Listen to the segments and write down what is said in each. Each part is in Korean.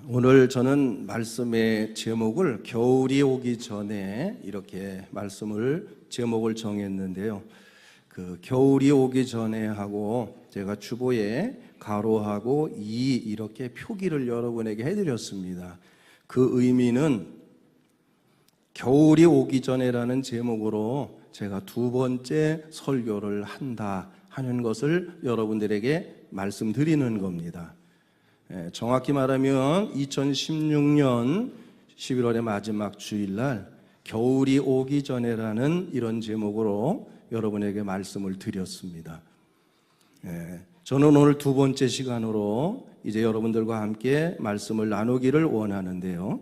오늘 저는 말씀의 제목을 겨울이 오기 전에 이렇게 말씀을 제목을 정했는데요. 그 겨울이 오기 전에 하고 제가 주보에 가로하고 이 이렇게 표기를 여러분에게 해드렸습니다. 그 의미는 겨울이 오기 전에라는 제목으로 제가 두 번째 설교를 한다 하는 것을 여러분들에게 말씀드리는 겁니다. 정확히 말하면 2016년 11월의 마지막 주일날 겨울이 오기 전에라는 이런 제목으로 여러분에게 말씀을 드렸습니다. 저는 오늘 두 번째 시간으로 이제 여러분들과 함께 말씀을 나누기를 원하는데요.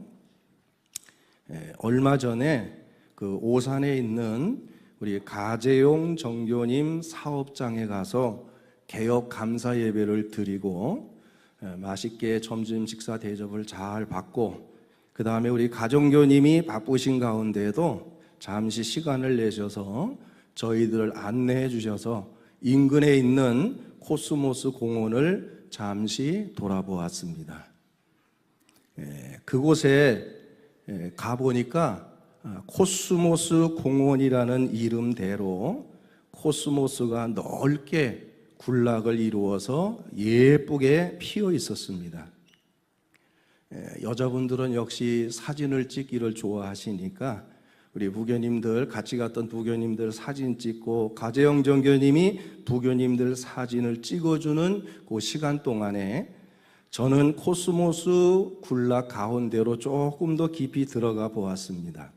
얼마 전에 그 오산에 있는 우리 가재용 정교님 사업장에 가서 개업 감사 예배를 드리고 맛있게 점심 식사 대접을 잘 받고 그 다음에 우리 가정교님이 바쁘신 가운데도 잠시 시간을 내셔서 저희들을 안내해 주셔서 인근에 있는 코스모스 공원을 잠시 돌아보았습니다. 그곳에 가보니까 코스모스 공원이라는 이름대로 코스모스가 넓게 군락을 이루어서 예쁘게 피어 있었습니다. 여자분들은 역시 사진을 찍기를 좋아하시니까 우리 부교님들, 같이 갔던 부교님들 사진 찍고 가재영 정교님이 부교님들 사진을 찍어주는 그 시간 동안에 저는 코스모스 군락 가운데로 조금 더 깊이 들어가 보았습니다.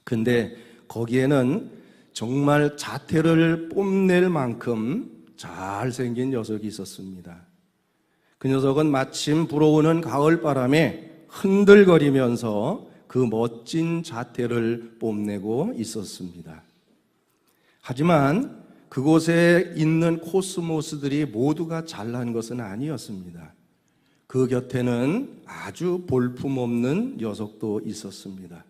근데 거기에는 정말 자태를 뽐낼 만큼 잘생긴 녀석이 있었습니다. 그 녀석은 마침 불어오는 가을바람에 흔들거리면서 그 멋진 자태를 뽐내고 있었습니다. 하지만 그곳에 있는 코스모스들이 모두가 잘난 것은 아니었습니다. 그 곁에는 아주 볼품없는 녀석도 있었습니다.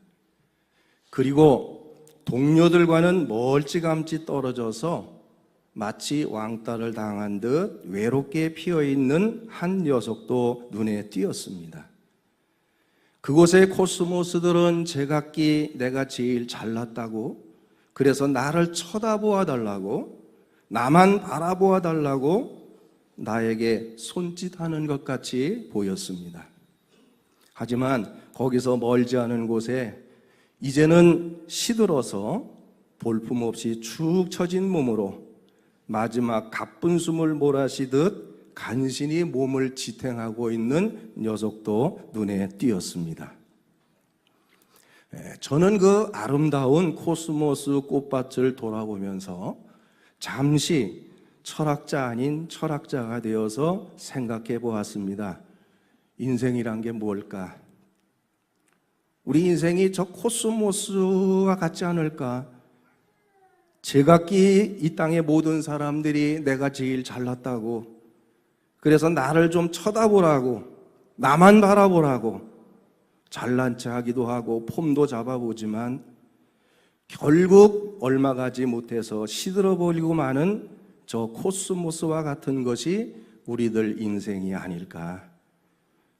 그리고 동료들과는 멀찌감치 떨어져서 마치 왕따를 당한 듯 외롭게 피어있는 한 녀석도 눈에 띄었습니다. 그곳의 코스모스들은 제각기 내가 제일 잘났다고, 그래서 나를 쳐다보아 달라고, 나만 바라보아 달라고 나에게 손짓하는 것 같이 보였습니다. 하지만 거기서 멀지 않은 곳에 이제는 시들어서 볼품없이 축 처진 몸으로 마지막 가쁜 숨을 몰아쉬듯 간신히 몸을 지탱하고 있는 녀석도 눈에 띄었습니다. 저는 그 아름다운 코스모스 꽃밭을 돌아보면서 잠시 철학자 아닌 철학자가 되어서 생각해 보았습니다. 인생이란 게 뭘까? 우리 인생이 저 코스모스와 같지 않을까? 제각기 이 땅의 모든 사람들이 내가 제일 잘났다고, 그래서 나를 좀 쳐다보라고, 나만 바라보라고 잘난 체 하기도 하고 폼도 잡아보지만 결국 얼마 가지 못해서 시들어버리고 마는 저 코스모스와 같은 것이 우리들 인생이 아닐까.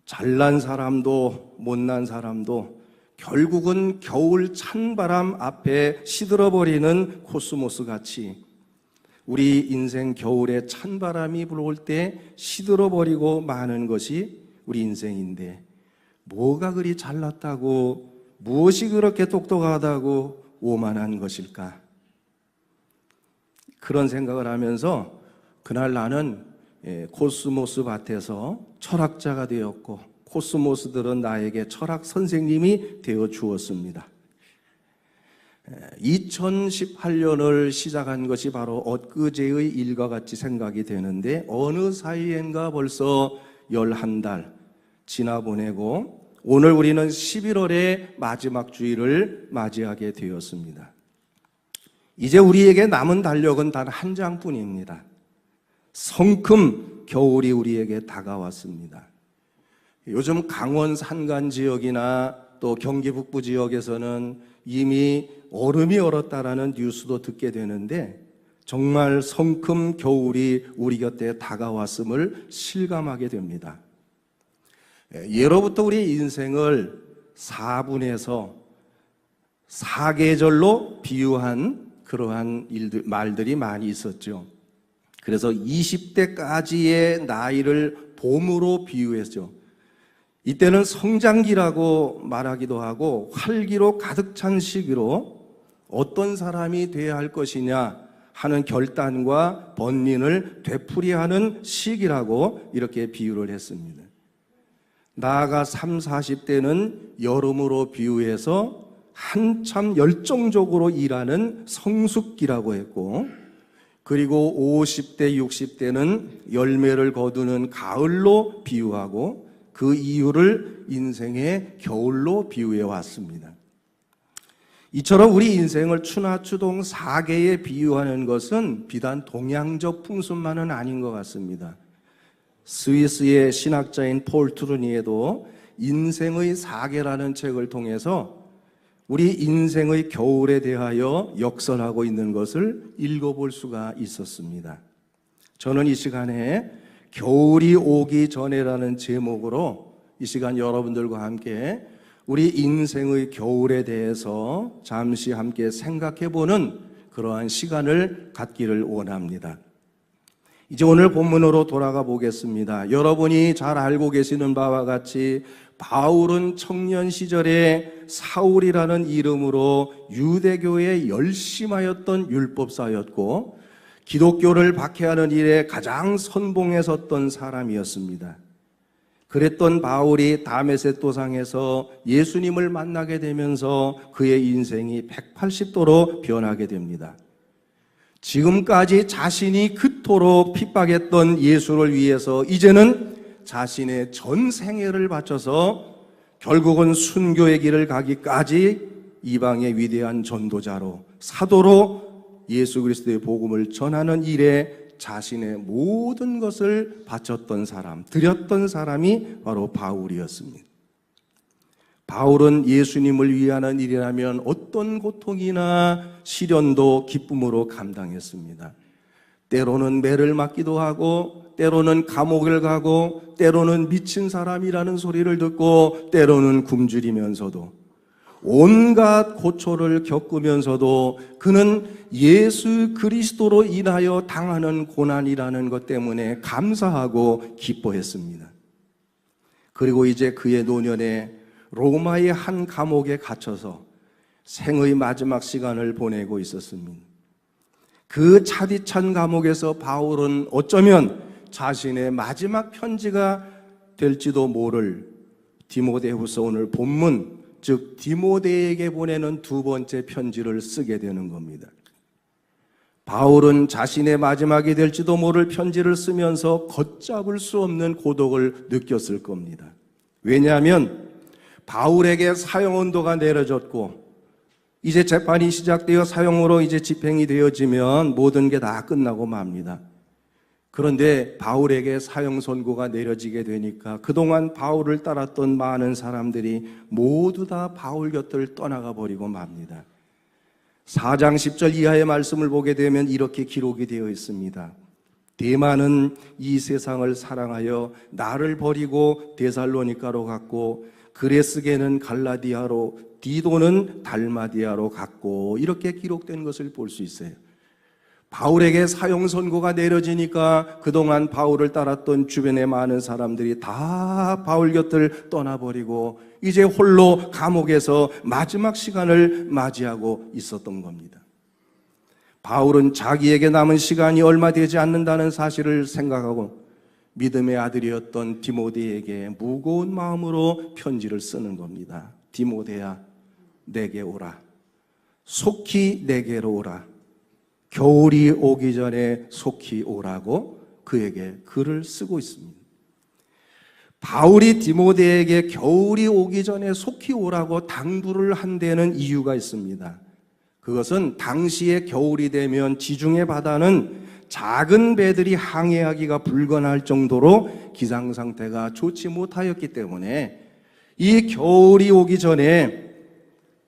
잘난 사람도 못난 사람도 결국은 겨울 찬바람 앞에 시들어버리는 코스모스 같이 우리 인생 겨울에 찬바람이 불어올 때 시들어버리고 마는 것이 우리 인생인데, 뭐가 그리 잘났다고, 무엇이 그렇게 똑똑하다고 오만한 것일까? 그런 생각을 하면서 그날 나는 코스모스 밭에서 철학자가 되었고 코스모스들은 나에게 철학 선생님이 되어 주었습니다. 2018년을 시작한 것이 바로 엊그제의 일과 같이 생각이 되는데 어느 사이엔가 벌써 11달 지나보내고 오늘 우리는 11월의 마지막 주일을 맞이하게 되었습니다. 이제 우리에게 남은 달력은 단 한 장뿐입니다. 성큼 겨울이 우리에게 다가왔습니다. 요즘 강원 산간 지역이나 또 경기 북부 지역에서는 이미 얼음이 얼었다라는 뉴스도 듣게 되는데 정말 성큼 겨울이 우리 곁에 다가왔음을 실감하게 됩니다. 예로부터 우리 인생을 4분에서 4계절로 비유한 그러한 말들이 많이 있었죠. 그래서 20대까지의 나이를 봄으로 비유했죠. 이때는 성장기라고 말하기도 하고 활기로 가득 찬 시기로 어떤 사람이 되어야 할 것이냐 하는 결단과 번민을 되풀이하는 시기라고 이렇게 비유를 했습니다. 나아가 30, 40대는 여름으로 비유해서 한참 열정적으로 일하는 성숙기라고 했고, 그리고 50대, 60대는 열매를 거두는 가을로 비유하고 그 이유를 인생의 겨울로 비유해 왔습니다. 이처럼 우리 인생을 추나추동 4계에 비유하는 것은 비단 동양적 풍습만은 아닌 것 같습니다. 스위스의 신학자인 폴 트루니에도 인생의 4계라는 책을 통해서 우리 인생의 겨울에 대하여 역설하고 있는 것을 읽어볼 수가 있었습니다. 저는 이 시간에 겨울이 오기 전에라는 제목으로 이 시간 여러분들과 함께 우리 인생의 겨울에 대해서 잠시 함께 생각해보는 그러한 시간을 갖기를 원합니다. 이제 오늘 본문으로 돌아가 보겠습니다. 여러분이 잘 알고 계시는 바와 같이 바울은 청년 시절에 사울이라는 이름으로 유대교에 열심하였던 율법사였고 기독교를 박해하는 일에 가장 선봉에 섰던 사람이었습니다. 그랬던 바울이 다메섹 도상에서 예수님을 만나게 되면서 그의 인생이 180도로 변하게 됩니다. 지금까지 자신이 그토록 핍박했던 예수를 위해서 이제는 자신의 전 생애를 바쳐서 결국은 순교의 길을 가기까지 이방의 위대한 전도자로 사도로 예수 그리스도의 복음을 전하는 일에 자신의 모든 것을 바쳤던 사람, 드렸던 사람이 바로 바울이었습니다. 바울은 예수님을 위하는 일이라면 어떤 고통이나 시련도 기쁨으로 감당했습니다. 때로는 매를 맞기도 하고, 때로는 감옥을 가고, 때로는 미친 사람이라는 소리를 듣고, 때로는 굶주리면서도 온갖 고초를 겪으면서도 그는 예수 그리스도로 인하여 당하는 고난이라는 것 때문에 감사하고 기뻐했습니다. 그리고 이제 그의 노년에 로마의 한 감옥에 갇혀서 생의 마지막 시간을 보내고 있었습니다. 그 차디찬 감옥에서 바울은 어쩌면 자신의 마지막 편지가 될지도 모를 디모데후서 오늘 본문, 즉 디모데에게 보내는 두 번째 편지를 쓰게 되는 겁니다. 바울은 자신의 마지막이 될지도 모를 편지를 쓰면서 걷잡을 수 없는 고독을 느꼈을 겁니다. 왜냐하면 바울에게 사형 언도가 내려졌고 이제 재판이 시작되어 사형으로 이제 집행이 되어지면 모든 게 다 끝나고 맙니다. 그런데 바울에게 사형 선고가 내려지게 되니까 그동안 바울을 따랐던 많은 사람들이 모두 다 바울 곁을 떠나가 버리고 맙니다. 4장 10절 이하의 말씀을 보게 되면 이렇게 기록이 되어 있습니다. 데마는 이 세상을 사랑하여 나를 버리고 데살로니가로 갔고 그레스게는 갈라디아로 디도는 달마디아로 갔고 이렇게 기록된 것을 볼 수 있어요. 바울에게 사형 선고가 내려지니까 그동안 바울을 따랐던 주변의 많은 사람들이 다 바울 곁을 떠나버리고 이제 홀로 감옥에서 마지막 시간을 맞이하고 있었던 겁니다. 바울은 자기에게 남은 시간이 얼마 되지 않는다는 사실을 생각하고 믿음의 아들이었던 디모데에게 무거운 마음으로 편지를 쓰는 겁니다. 디모데야, 내게 오라. 속히 내게로 오라. 겨울이 오기 전에 속히 오라고 그에게 글을 쓰고 있습니다. 바울이 디모데에게 겨울이 오기 전에 속히 오라고 당부를 한 데는 이유가 있습니다. 그것은 당시에 겨울이 되면 지중해 바다는 작은 배들이 항해하기가 불가능할 정도로 기상 상태가 좋지 못하였기 때문에 이 겨울이 오기 전에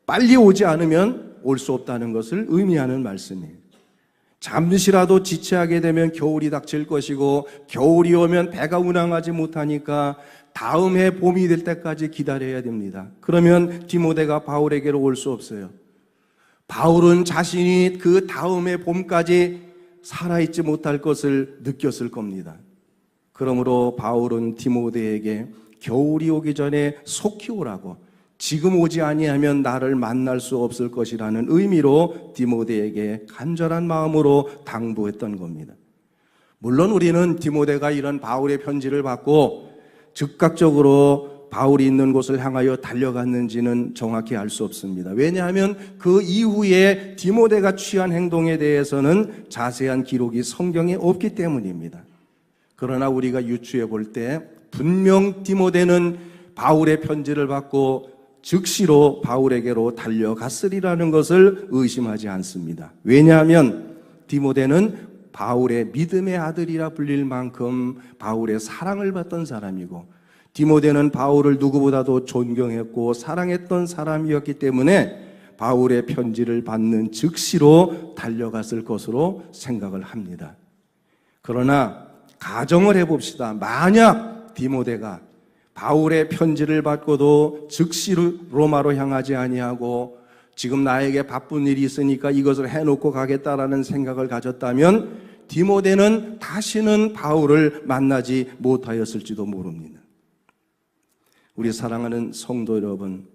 빨리 오지 않으면 올 수 없다는 것을 의미하는 말씀이에요. 잠시라도 지체하게 되면 겨울이 닥칠 것이고 겨울이 오면 배가 운항하지 못하니까 다음 해 봄이 될 때까지 기다려야 됩니다. 그러면 디모데가 바울에게로 올 수 없어요. 바울은 자신이 그 다음 해 봄까지 살아있지 못할 것을 느꼈을 겁니다. 그러므로 바울은 디모데에게 겨울이 오기 전에 속히 오라고, 지금 오지 아니하면 나를 만날 수 없을 것이라는 의미로 디모데에게 간절한 마음으로 당부했던 겁니다. 물론 우리는 디모데가 이런 바울의 편지를 받고 즉각적으로 바울이 있는 곳을 향하여 달려갔는지는 정확히 알 수 없습니다. 왜냐하면 그 이후에 디모데가 취한 행동에 대해서는 자세한 기록이 성경에 없기 때문입니다. 그러나 우리가 유추해 볼 때 분명 디모데는 바울의 편지를 받고 즉시로 바울에게로 달려갔으리라는 것을 의심하지 않습니다. 왜냐하면 디모데는 바울의 믿음의 아들이라 불릴 만큼 바울의 사랑을 받던 사람이고, 디모데는 바울을 누구보다도 존경했고 사랑했던 사람이었기 때문에 바울의 편지를 받는 즉시로 달려갔을 것으로 생각을 합니다. 그러나 가정을 해봅시다. 만약 디모데가 바울의 편지를 받고도 즉시로 로마로 향하지 아니하고 지금 나에게 바쁜 일이 있으니까 이것을 해놓고 가겠다라는 생각을 가졌다면 디모데는 다시는 바울을 만나지 못하였을지도 모릅니다. 우리 사랑하는 성도 여러분,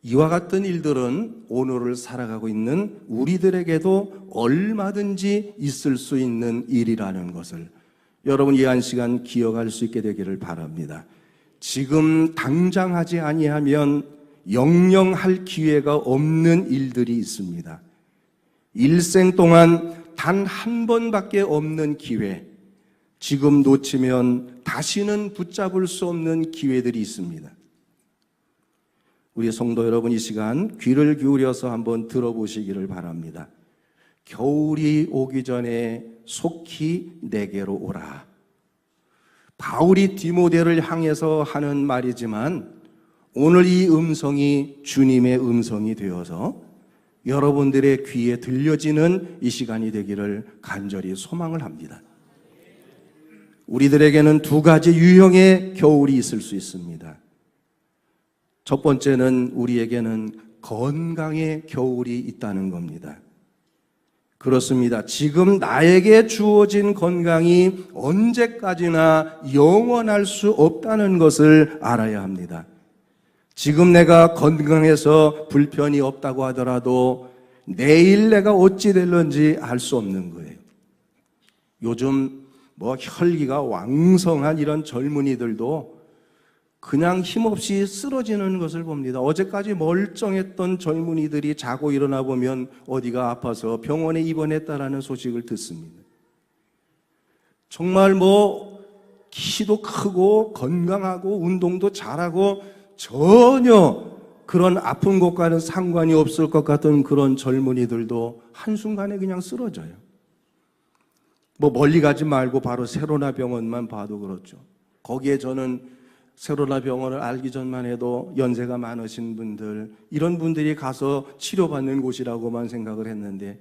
이와 같은 일들은 오늘을 살아가고 있는 우리들에게도 얼마든지 있을 수 있는 일이라는 것을 여러분 이 한 시간 기억할 수 있게 되기를 바랍니다. 지금 당장 하지 아니하면 영영 할 기회가 없는 일들이 있습니다. 일생 동안 단 한 번밖에 없는 기회, 지금 놓치면 다시는 붙잡을 수 없는 기회들이 있습니다. 우리 성도 여러분, 이 시간 귀를 기울여서 한번 들어보시기를 바랍니다. 겨울이 오기 전에 속히 내게로 오라. 바울이 디모데를 향해서 하는 말이지만 오늘 이 음성이 주님의 음성이 되어서 여러분들의 귀에 들려지는 이 시간이 되기를 간절히 소망을 합니다. 우리들에게는 두 가지 유형의 겨울이 있을 수 있습니다. 첫 번째는 우리에게는 건강의 겨울이 있다는 겁니다. 그렇습니다. 지금 나에게 주어진 건강이 언제까지나 영원할 수 없다는 것을 알아야 합니다. 지금 내가 건강해서 불편이 없다고 하더라도 내일 내가 어찌 될런지 알 수 없는 거예요. 요즘 혈기가 왕성한 이런 젊은이들도 그냥 힘없이 쓰러지는 것을 봅니다. 어제까지 멀쩡했던 젊은이들이 자고 일어나 보면 어디가 아파서 병원에 입원했다라는 소식을 듣습니다. 정말 키도 크고 건강하고 운동도 잘하고 전혀 그런 아픈 것과는 상관이 없을 것 같은 그런 젊은이들도 한순간에 그냥 쓰러져요. 멀리 가지 말고 바로 세로나 병원만 봐도 그렇죠. 거기에 저는 세로나 병원을 알기 전만 해도 연세가 많으신 분들, 이런 분들이 가서 치료받는 곳이라고만 생각을 했는데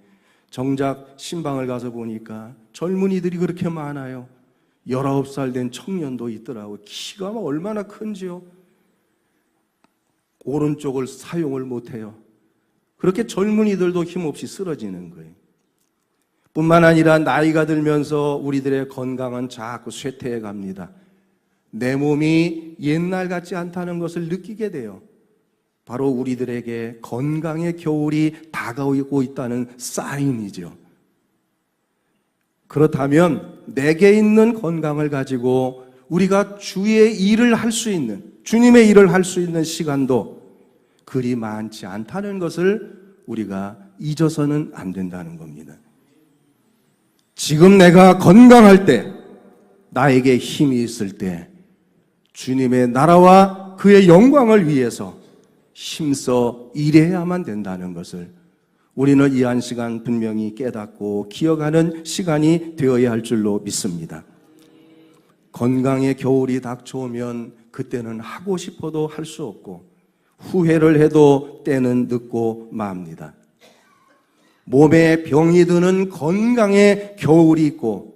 정작 신방을 가서 보니까 젊은이들이 그렇게 많아요. 19살 된 청년도 있더라고요. 키가 얼마나 큰지요. 오른쪽을 사용을 못해요. 그렇게 젊은이들도 힘없이 쓰러지는 거예요. 뿐만 아니라 나이가 들면서 우리들의 건강은 자꾸 쇠퇴해 갑니다. 내 몸이 옛날 같지 않다는 것을 느끼게 돼요. 바로 우리들에게 건강의 겨울이 다가오고 있다는 사인이죠. 그렇다면 내게 있는 건강을 가지고 우리가 주의 일을 할 수 있는, 주님의 일을 할 수 있는 시간도 그리 많지 않다는 것을 우리가 잊어서는 안 된다는 겁니다. 지금 내가 건강할 때, 나에게 힘이 있을 때 주님의 나라와 그의 영광을 위해서 힘써 일해야만 된다는 것을 우리는 이 한 시간 분명히 깨닫고 기억하는 시간이 되어야 할 줄로 믿습니다. 건강의 겨울이 닥쳐오면 그때는 하고 싶어도 할 수 없고 후회를 해도 때는 늦고 맙니다. 몸에 병이 드는 건강의 겨울이 있고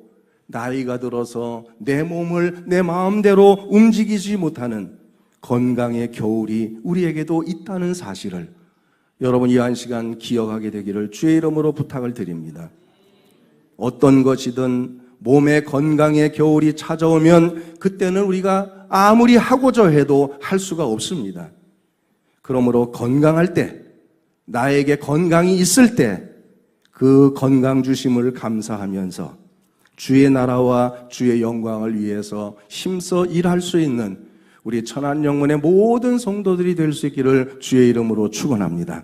나이가 들어서 내 몸을 내 마음대로 움직이지 못하는 건강의 겨울이 우리에게도 있다는 사실을 여러분 이 한 시간 기억하게 되기를 주의 이름으로 부탁을 드립니다. 어떤 것이든 몸의 건강의 겨울이 찾아오면 그때는 우리가 아무리 하고자 해도 할 수가 없습니다. 그러므로 건강할 때, 나에게 건강이 있을 때 그 건강 주심을 감사하면서 주의 나라와 주의 영광을 위해서 힘써 일할 수 있는 우리 천안영문의 모든 성도들이 될 수 있기를 주의 이름으로 축원합니다.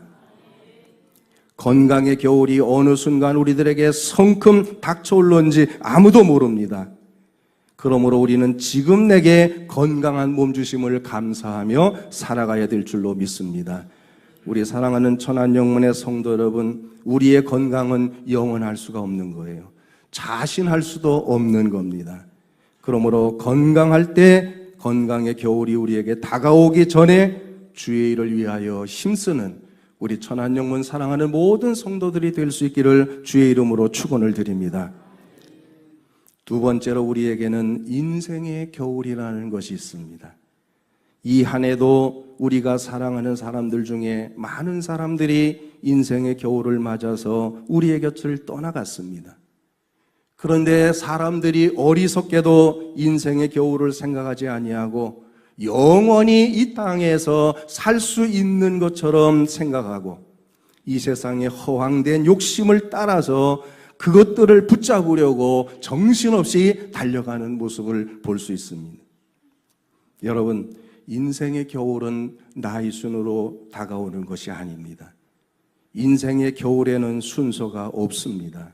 건강의 겨울이 어느 순간 우리들에게 성큼 닥쳐올런지 아무도 모릅니다. 그러므로 우리는 지금 내게 건강한 몸 주심을 감사하며 살아가야 될 줄로 믿습니다. 우리 사랑하는 천안영문의 성도 여러분, 우리의 건강은 영원할 수가 없는 거예요. 자신할 수도 없는 겁니다. 그러므로 건강할 때 건강의 겨울이 우리에게 다가오기 전에 주의 일을 위하여 힘쓰는 우리 천안영문 사랑하는 모든 성도들이 될 수 있기를 주의 이름으로 축원을 드립니다. 두 번째로 우리에게는 인생의 겨울이라는 것이 있습니다. 이 한 해도 우리가 사랑하는 사람들 중에 많은 사람들이 인생의 겨울을 맞아서 우리의 곁을 떠나갔습니다. 그런데 사람들이 어리석게도 인생의 겨울을 생각하지 아니하고 영원히 이 땅에서 살 수 있는 것처럼 생각하고 이 세상의 허황된 욕심을 따라서 그것들을 붙잡으려고 정신없이 달려가는 모습을 볼 수 있습니다. 여러분, 인생의 겨울은 나이 순으로 다가오는 것이 아닙니다. 인생의 겨울에는 순서가 없습니다.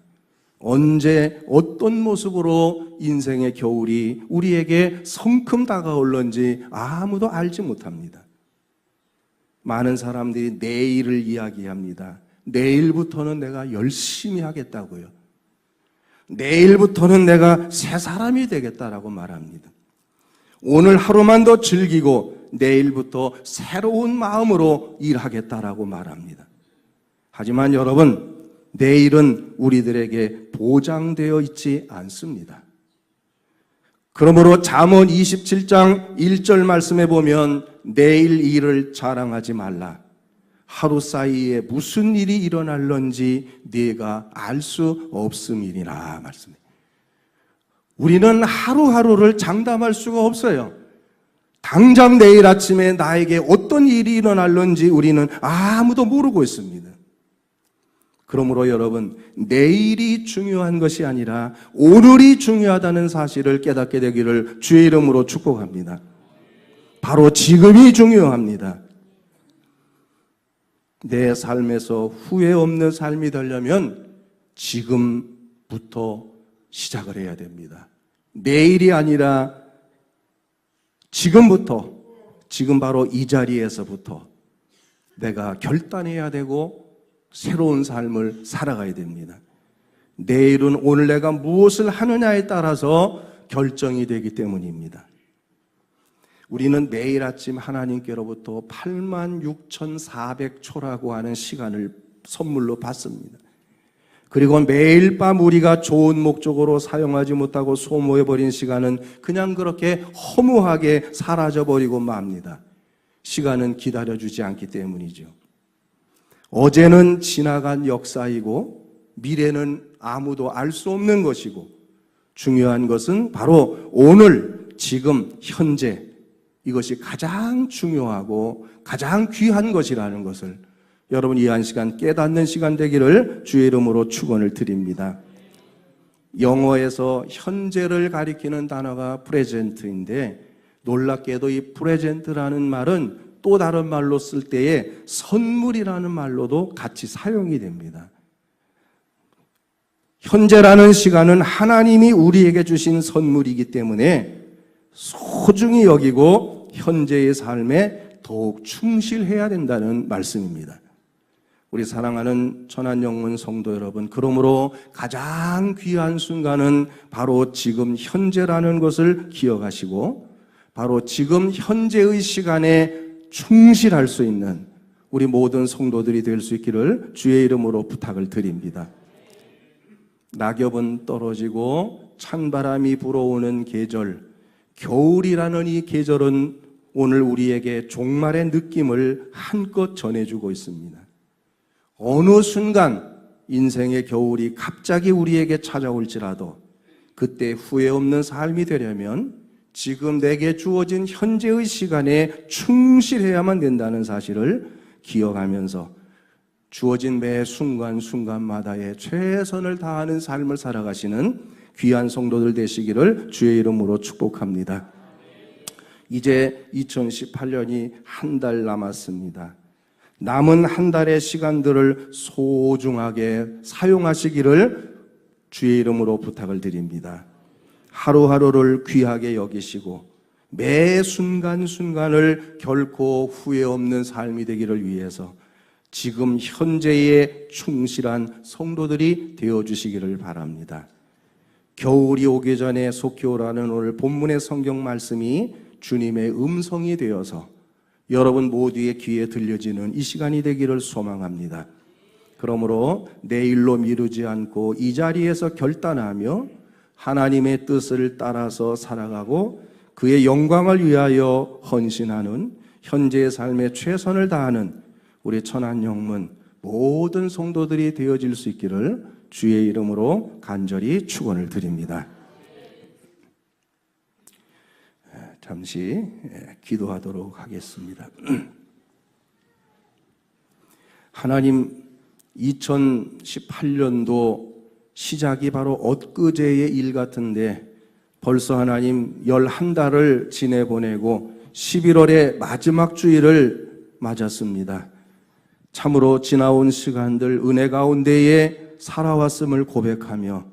언제 어떤 모습으로 인생의 겨울이 우리에게 성큼 다가올는지 아무도 알지 못합니다. 많은 사람들이 내일을 이야기합니다. 내일부터는 내가 열심히 하겠다고요. 내일부터는 내가 새 사람이 되겠다라고 말합니다. 오늘 하루만 더 즐기고 내일부터 새로운 마음으로 일하겠다라고 말합니다. 하지만 여러분, 내일은 우리들에게 보장되어 있지 않습니다. 그러므로 잠언 27장 1절 말씀에 보면 내일 일을 자랑하지 말라. 하루 사이에 무슨 일이 일어날런지 네가 알 수 없음이니라 말씀입니다. 우리는 하루하루를 장담할 수가 없어요. 당장 내일 아침에 나에게 어떤 일이 일어날런지 우리는 아무도 모르고 있습니다. 그러므로 여러분, 내일이 중요한 것이 아니라 오늘이 중요하다는 사실을 깨닫게 되기를 주의 이름으로 축복합니다. 바로 지금이 중요합니다. 내 삶에서 후회 없는 삶이 되려면 지금부터 시작을 해야 됩니다. 내일이 아니라 지금부터, 지금 바로 이 자리에서부터 내가 결단해야 되고 새로운 삶을 살아가야 됩니다. 내일은 오늘 내가 무엇을 하느냐에 따라서 결정이 되기 때문입니다. 우리는 매일 아침 하나님께로부터 86,400초라고 하는 시간을 선물로 받습니다. 그리고 매일 밤 우리가 좋은 목적으로 사용하지 못하고 소모해버린 시간은 그냥 그렇게 허무하게 사라져버리고 맙니다. 시간은 기다려주지 않기 때문이죠. 어제는 지나간 역사이고 미래는 아무도 알 수 없는 것이고 중요한 것은 바로 오늘, 지금, 현재 이것이 가장 중요하고 가장 귀한 것이라는 것을 여러분 이 한 시간 깨닫는 시간 되기를 주의 이름으로 축원을 드립니다. 영어에서 현재를 가리키는 단어가 프레젠트인데 놀랍게도 이 프레젠트라는 말은 또 다른 말로 쓸 때에 선물이라는 말로도 같이 사용이 됩니다. 현재라는 시간은 하나님이 우리에게 주신 선물이기 때문에 소중히 여기고 현재의 삶에 더욱 충실해야 된다는 말씀입니다. 우리 사랑하는 천안영문 성도 여러분, 그러므로 가장 귀한 순간은 바로 지금 현재라는 것을 기억하시고 바로 지금 현재의 시간에 충실할 수 있는 우리 모든 성도들이 될 수 있기를 주의 이름으로 부탁을 드립니다. 낙엽은 떨어지고 찬바람이 불어오는 계절, 겨울이라는 이 계절은 오늘 우리에게 종말의 느낌을 한껏 전해주고 있습니다. 어느 순간 인생의 겨울이 갑자기 우리에게 찾아올지라도 그때 후회 없는 삶이 되려면 지금 내게 주어진 현재의 시간에 충실해야만 된다는 사실을 기억하면서 주어진 매 순간순간마다의 최선을 다하는 삶을 살아가시는 귀한 성도들 되시기를 주의 이름으로 축복합니다. 이제 2018년이 한 달 남았습니다. 남은 한 달의 시간들을 소중하게 사용하시기를 주의 이름으로 부탁을 드립니다. 하루하루를 귀하게 여기시고 매 순간순간을 결코 후회 없는 삶이 되기를 위해서 지금 현재에 충실한 성도들이 되어주시기를 바랍니다. 겨울이 오기 전에 속히 오라는 오늘 본문의 성경 말씀이 주님의 음성이 되어서 여러분 모두의 귀에 들려지는 이 시간이 되기를 소망합니다. 그러므로 내일로 미루지 않고 이 자리에서 결단하며 하나님의 뜻을 따라서 살아가고 그의 영광을 위하여 헌신하는 현재의 삶에 최선을 다하는 우리 천안영문 모든 성도들이 되어질 수 있기를 주의 이름으로 간절히 축원을 드립니다. 잠시 기도하도록 하겠습니다. 하나님, 2018년도 시작이 바로 엊그제의 일 같은데 벌써 하나님 11달을 지내보내고 11월의 마지막 주일을 맞았습니다. 참으로 지나온 시간들 은혜 가운데에 살아왔음을 고백하며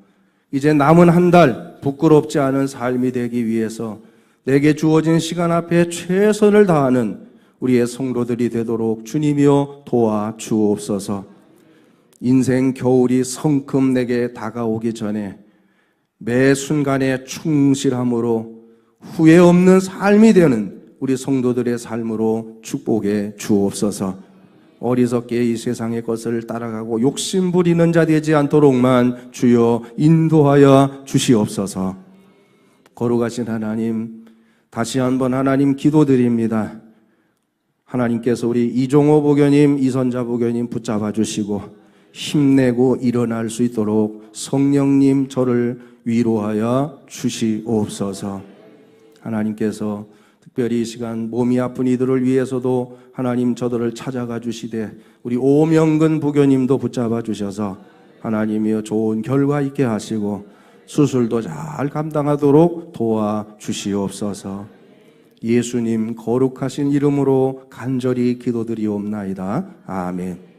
이제 남은 한 달 부끄럽지 않은 삶이 되기 위해서 내게 주어진 시간 앞에 최선을 다하는 우리의 성도들이 되도록 주님이여 도와 주옵소서. 인생 겨울이 성큼 내게 다가오기 전에 매 순간에 충실함으로 후회 없는 삶이 되는 우리 성도들의 삶으로 축복해 주옵소서. 어리석게 이 세상의 것을 따라가고 욕심 부리는 자 되지 않도록만 주여 인도하여 주시옵소서. 거룩하신 하나님, 다시 한번 하나님 기도드립니다. 하나님께서 우리 이종호 부교님, 이선자 부교님 붙잡아 주시고 힘내고 일어날 수 있도록 성령님 저를 위로하여 주시옵소서. 하나님께서 특별히 이 시간 몸이 아픈 이들을 위해서도 하나님 저들을 찾아가 주시되 우리 오명근 부교님도 붙잡아 주셔서 하나님이여 좋은 결과 있게 하시고 수술도 잘 감당하도록 도와 주시옵소서. 예수님 거룩하신 이름으로 간절히 기도드리옵나이다. 아멘.